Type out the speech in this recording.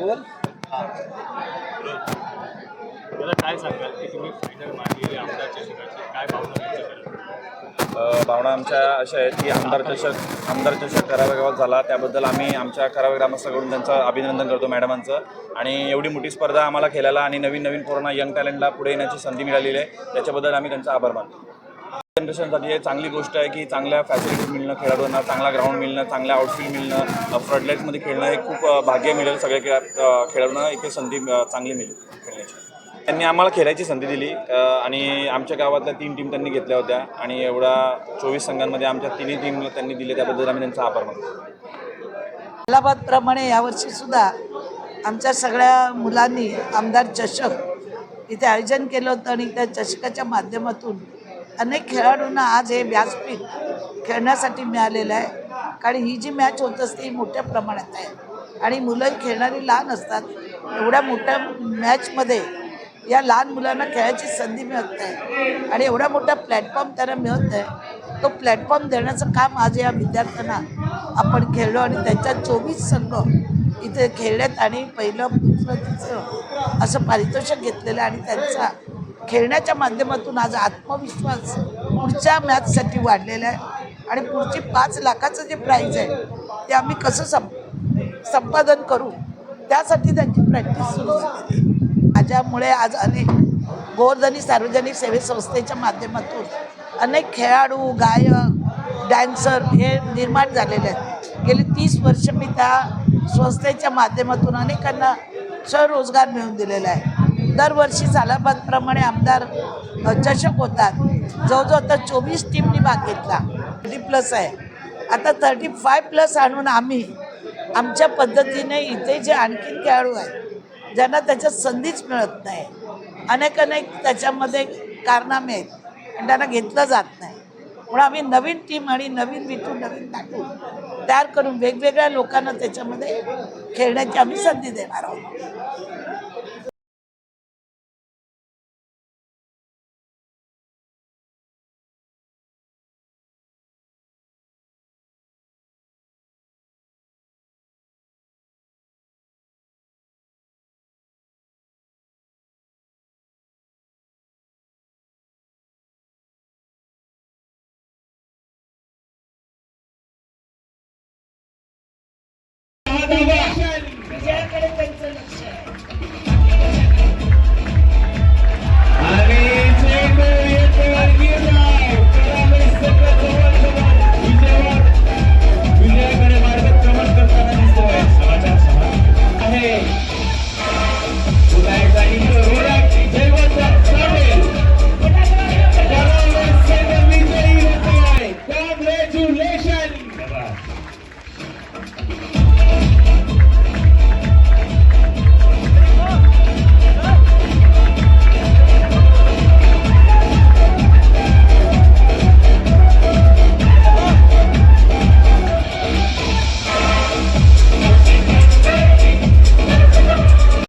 बोल. मला काय सांगाल की तुम्ही फायनल मांडलेली आमदार चषकाची काय भावना व्यक्त कराल? भावना आमच्या अशा आहेत की आमदार चषक करावे गावात झाला, त्याबद्दल आम्ही आमच्या करावे ग्रामस्थांकडून त्यांचं अभिनंदन करतो मॅडमांचं. आणि एवढी मोठी स्पर्धा आम्हाला खेळायला आणि नवीन नवीन पोरांना यंग टॅलेंटला पुढे येण्याची संधी मिळालेली आहे, त्याच्याबद्दल आम्ही त्यांचा आभार मानतो. जनरेशनसाठी चांगली गोष्ट आहे की चांगल्या फॅसिलिटीज मिळणं, खेळाडूंना चांगला ग्राउंड मिळणं, चांगल्या आउटफील्ड मिळणं, फ्लडलाईट्समध्ये खेळणं हे खूप भाग्य मिळेल. सगळ्या खेळाडूंना इथे संधी चांगली मिळेल खेळण्याची. त्यांनी आम्हाला खेळायची संधी दिली आणि आमच्या गावातल्या 3 टीम त्यांनी घेतल्या होत्या आणि एवढा 24 संघांमध्ये आमच्या 3ही टीमला त्यांनी दिले, त्याबद्दल आम्ही त्यांचा आभार मानतो. अलाहाबादप्रमाणे यावर्षी सुद्धा आमच्या सगळ्या मुलांनी आमदार चषक इथे आयोजन केलं होतं आणि त्या चषकाच्या माध्यमातून अनेक खेळाडूंना आज हे व्यासपीठ खेळण्यासाठी मिळालेलं आहे. कारण ही जी मॅच होत असते ही मोठ्या प्रमाणात आहे आणि मुलं खेळणारी लहान असतात. एवढ्या मोठ्या मॅचमध्ये या लहान मुलांना खेळायची संधी मिळत नाही आणि एवढा मोठा प्लॅटफॉर्म त्यांना मिळत नाही. तो प्लॅटफॉर्म देण्याचं काम आज या विद्यार्थ्यांना आपण खेळलो आणि त्यांच्या 24 संघ इथे खेळण्यात आणि पहिलं दुसरं असं पारितोषिक घेतलेलं आणि त्यांचा खेळण्याच्या माध्यमातून आज आत्मविश्वास पुढच्या मॅचसाठी वाढलेला आहे. आणि पुढची 5 लाखाचं जे प्राईज आहे ते आम्ही कसं संपादन करू त्यासाठी त्यांची प्रॅक्टिस सुरू झाली. माझ्यामुळे आज अनेक गोवर्धनी सार्वजनिक सेवे संस्थेच्या माध्यमातून अनेक खेळाडू, गायक, डान्सर हे निर्माण झालेले आहेत. गेली 30 वर्ष मी त्या संस्थेच्या माध्यमातून अनेकांना स्वरोजगार मिळवून दिलेला आहे. दरवर्षी अलाहाबादप्रमाणे आमदार चषक होतात. जवळजवळ आता 24 टीमनी भाग घेतला. 30+ आहे, आता 35+ आणून आम्ही आमच्या पद्धतीने इथे जे आणखीन खेळाडू आहेत ज्यांना त्याच्यात संधीच मिळत नाही, अनेक त्याच्यामध्ये कारनामे आहेत आणि त्यांना घेतलं जात नाही, म्हणून आम्ही नवीन टीम आणि नवीन नाटू तयार करून वेगवेगळ्या लोकांना त्याच्यामध्ये खेळण्याची आम्ही संधी देणार आहोत.